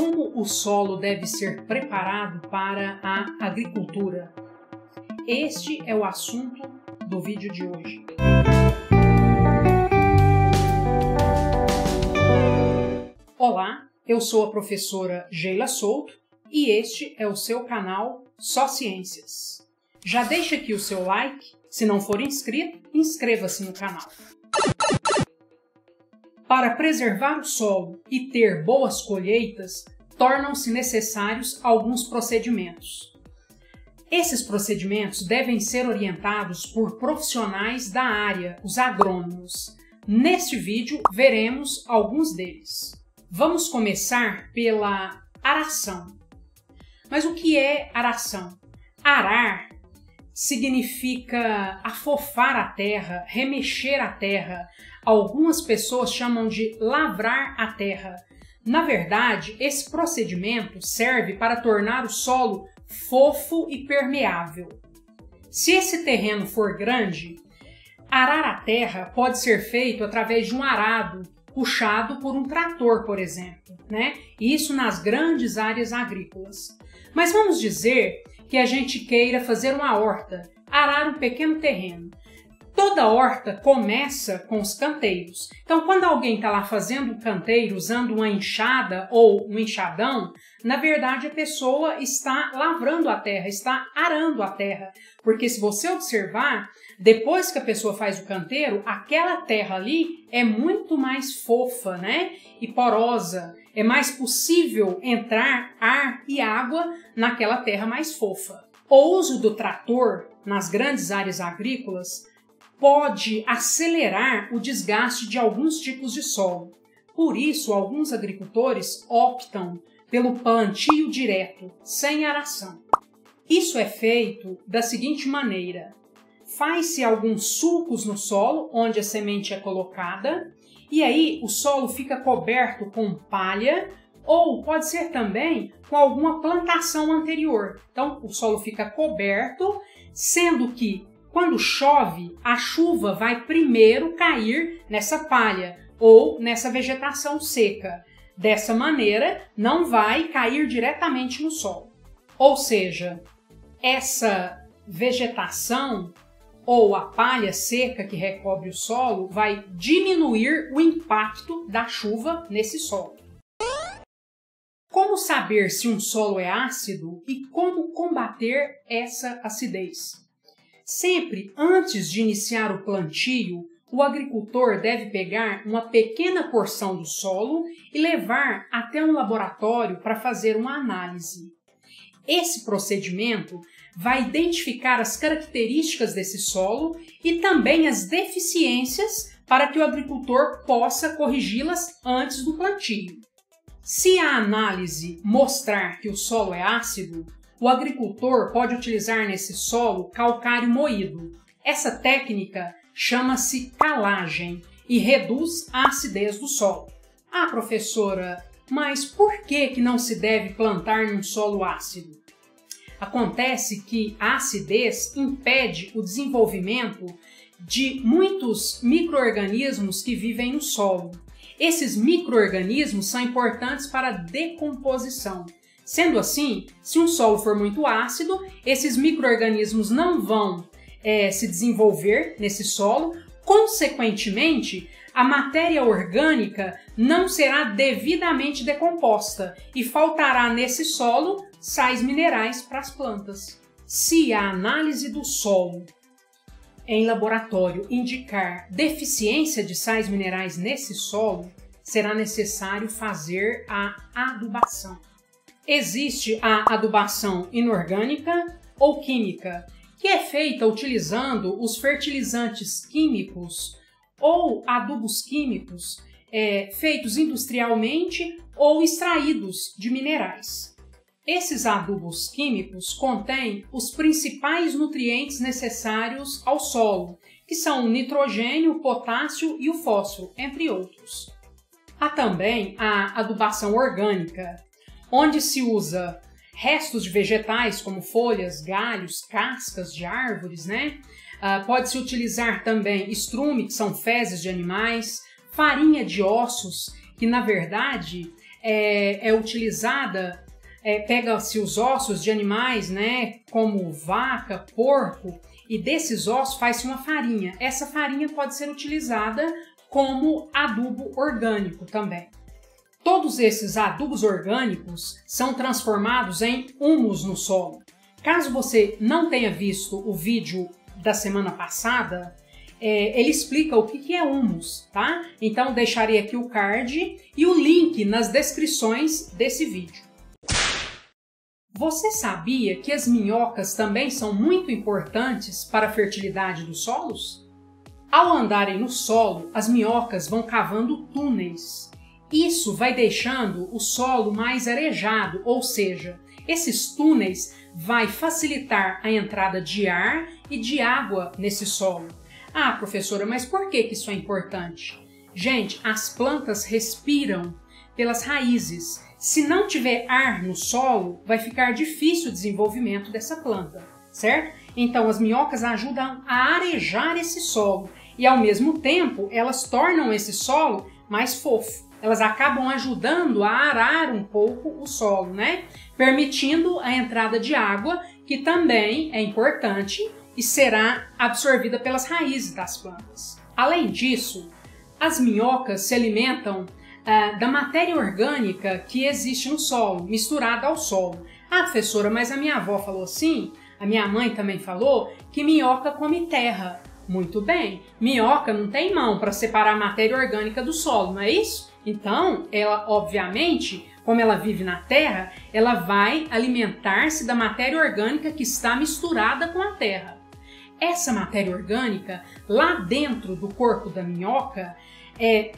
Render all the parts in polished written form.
Como o solo deve ser preparado para a agricultura? Este é o assunto do vídeo de hoje. Olá, eu sou a professora Geila Souto e este é o seu canal Só Ciências. Já deixa aqui o seu like, se não for inscrito, inscreva-se no canal. Para preservar o solo e ter boas colheitas, tornam-se necessários alguns procedimentos. Esses procedimentos devem ser orientados por profissionais da área, os agrônomos. Neste vídeo, veremos alguns deles. Vamos começar pela aração. Mas o que é aração? Arar significa afofar a terra, remexer a terra. Algumas pessoas chamam de lavrar a terra. Na verdade, esse procedimento serve para tornar o solo fofo e permeável. Se esse terreno for grande, arar a terra pode ser feito através de um arado, puxado por um trator, por exemplo, Isso nas grandes áreas agrícolas. Mas vamos dizer que a gente queira fazer uma horta, arar um pequeno terreno. Toda horta começa com os canteiros. Então, quando alguém está lá fazendo um canteiro usando uma enxada ou um enxadão, na verdade a pessoa está lavrando a terra, está arando a terra. Porque se você observar, depois que a pessoa faz o canteiro, aquela terra ali é muito mais fofa, e porosa. É mais possível entrar ar e água naquela terra mais fofa. O uso do trator nas grandes áreas agrícolas pode acelerar o desgaste de alguns tipos de solo. Por isso, alguns agricultores optam pelo plantio direto, sem aração. Isso é feito da seguinte maneira: faz-se alguns sulcos no solo, onde a semente é colocada, e aí o solo fica coberto com palha, ou pode ser também com alguma plantação anterior. Então, o solo fica coberto, sendo que quando chove, a chuva vai primeiro cair nessa palha ou nessa vegetação seca. Dessa maneira, não vai cair diretamente no solo. Ou seja, essa vegetação ou a palha seca que recobre o solo vai diminuir o impacto da chuva nesse solo. Como saber se um solo é ácido e como combater essa acidez? Sempre antes de iniciar o plantio, o agricultor deve pegar uma pequena porção do solo e levar até um laboratório para fazer uma análise. Esse procedimento vai identificar as características desse solo e também as deficiências para que o agricultor possa corrigi-las antes do plantio. Se a análise mostrar que o solo é ácido, o agricultor pode utilizar nesse solo calcário moído. Essa técnica chama-se calagem e reduz a acidez do solo. Ah, professora, mas por que não se deve plantar num solo ácido? Acontece que a acidez impede o desenvolvimento de muitos micro-organismos que vivem no solo. Esses micro-organismos são importantes para a decomposição. Sendo assim, se um solo for muito ácido, esses micro-organismos não vão se desenvolver nesse solo, consequentemente, a matéria orgânica não será devidamente decomposta e faltará nesse solo sais minerais para as plantas. Se a análise do solo em laboratório indicar deficiência de sais minerais nesse solo, será necessário fazer a adubação. Existe a adubação inorgânica ou química, que é feita utilizando os fertilizantes químicos ou adubos químicos feitos industrialmente ou extraídos de minerais. Esses adubos químicos contêm os principais nutrientes necessários ao solo, que são o nitrogênio, o potássio e o fósforo, entre outros. Há também a adubação orgânica, onde se usa restos de vegetais como folhas, galhos, cascas de árvores, Pode-se utilizar também estrume, que são fezes de animais, farinha de ossos, que na verdade é utilizada, pega-se os ossos de animais, né, como vaca, porco, e desses ossos faz-se uma farinha. Essa farinha pode ser utilizada como adubo orgânico também. Todos esses adubos orgânicos são transformados em humus no solo. Caso você não tenha visto o vídeo da semana passada, ele explica o que é humus, tá? Então deixarei aqui o card e o link nas descrições desse vídeo. Você sabia que as minhocas também são muito importantes para a fertilidade dos solos? Ao andarem no solo, as minhocas vão cavando túneis. Isso vai deixando o solo mais arejado, ou seja, esses túneis vai facilitar a entrada de ar e de água nesse solo. Ah, professora, mas por que isso é importante? Gente, as plantas respiram pelas raízes. Se não tiver ar no solo, vai ficar difícil o desenvolvimento dessa planta, certo? Então, as minhocas ajudam a arejar esse solo e, ao mesmo tempo, elas tornam esse solo mais fofo. Elas acabam ajudando a arar um pouco o solo, né? Permitindo a entrada de água, que também é importante e será absorvida pelas raízes das plantas. Além disso, as minhocas se alimentam da matéria orgânica que existe no solo, misturada ao solo. Ah, professora, mas a minha avó falou assim, a minha mãe também falou, que minhoca come terra. Muito bem, minhoca não tem mão para separar a matéria orgânica do solo, não é isso? Então, ela, obviamente, como ela vive na terra, ela vai alimentar-se da matéria orgânica que está misturada com a terra. Essa matéria orgânica, lá dentro do corpo da minhoca,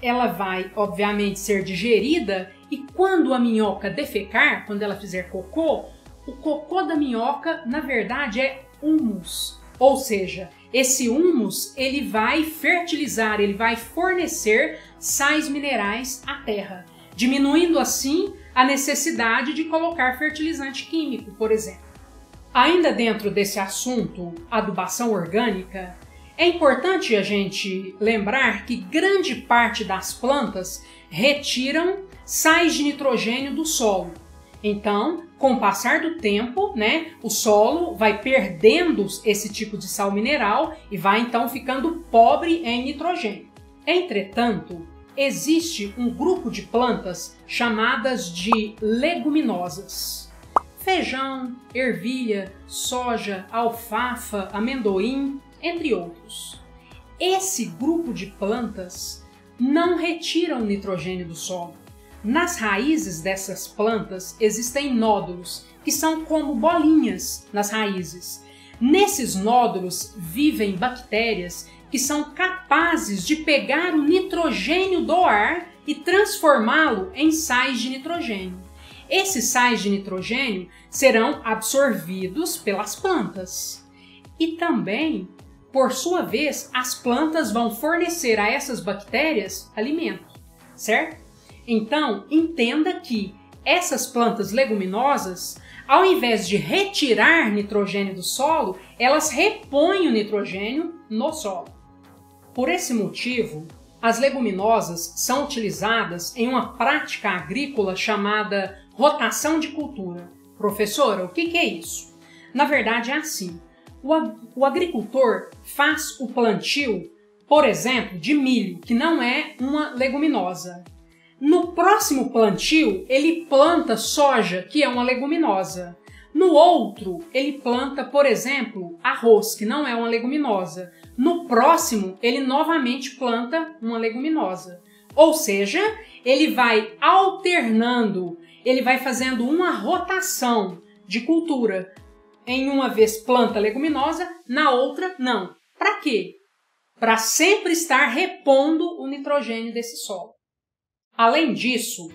ela vai, obviamente, ser digerida e quando a minhoca defecar, quando ela fizer cocô, o cocô da minhoca, na verdade, é humus. Ou seja, esse humus ele vai fertilizar, ele vai fornecer sais minerais à terra, diminuindo assim a necessidade de colocar fertilizante químico, por exemplo. Ainda dentro desse assunto, adubação orgânica, é importante a gente lembrar que grande parte das plantas retiram sais de nitrogênio do solo. Então, com o passar do tempo, né, o solo vai perdendo esse tipo de sal mineral e vai então ficando pobre em nitrogênio. Entretanto, existe um grupo de plantas chamadas de leguminosas. Feijão, ervilha, soja, alfafa, amendoim, entre outros. Esse grupo de plantas não retiram nitrogênio do solo. Nas raízes dessas plantas existem nódulos, que são como bolinhas nas raízes. Nesses nódulos vivem bactérias que são capazes de pegar o nitrogênio do ar e transformá-lo em sais de nitrogênio. Esses sais de nitrogênio serão absorvidos pelas plantas. E também, por sua vez, as plantas vão fornecer a essas bactérias alimento, certo? Então, entenda que essas plantas leguminosas, ao invés de retirar nitrogênio do solo, elas repõem o nitrogênio no solo. Por esse motivo, as leguminosas são utilizadas em uma prática agrícola chamada rotação de cultura. Professora, o que é isso? Na verdade é assim, o agricultor faz o plantio, por exemplo, de milho, que não é uma leguminosa. No próximo plantio, ele planta soja, que é uma leguminosa. No outro, ele planta, por exemplo, arroz, que não é uma leguminosa. No próximo, ele novamente planta uma leguminosa. Ou seja, ele vai alternando, ele vai fazendo uma rotação de cultura. Em uma vez planta leguminosa, na outra não. Para quê? Para sempre estar repondo o nitrogênio desse solo. Além disso,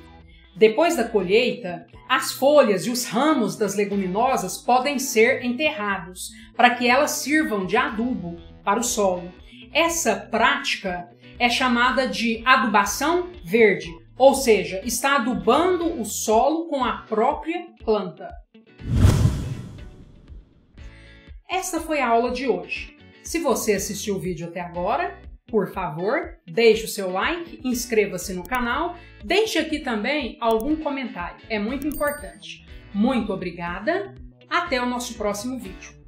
depois da colheita, as folhas e os ramos das leguminosas podem ser enterrados para que elas sirvam de adubo para o solo. Essa prática é chamada de adubação verde, ou seja, está adubando o solo com a própria planta. Esta foi a aula de hoje. Se você assistiu o vídeo até agora, Por favor, deixe o seu like, inscreva-se no canal, deixe aqui também algum comentário, é muito importante. Muito obrigada, até o nosso próximo vídeo.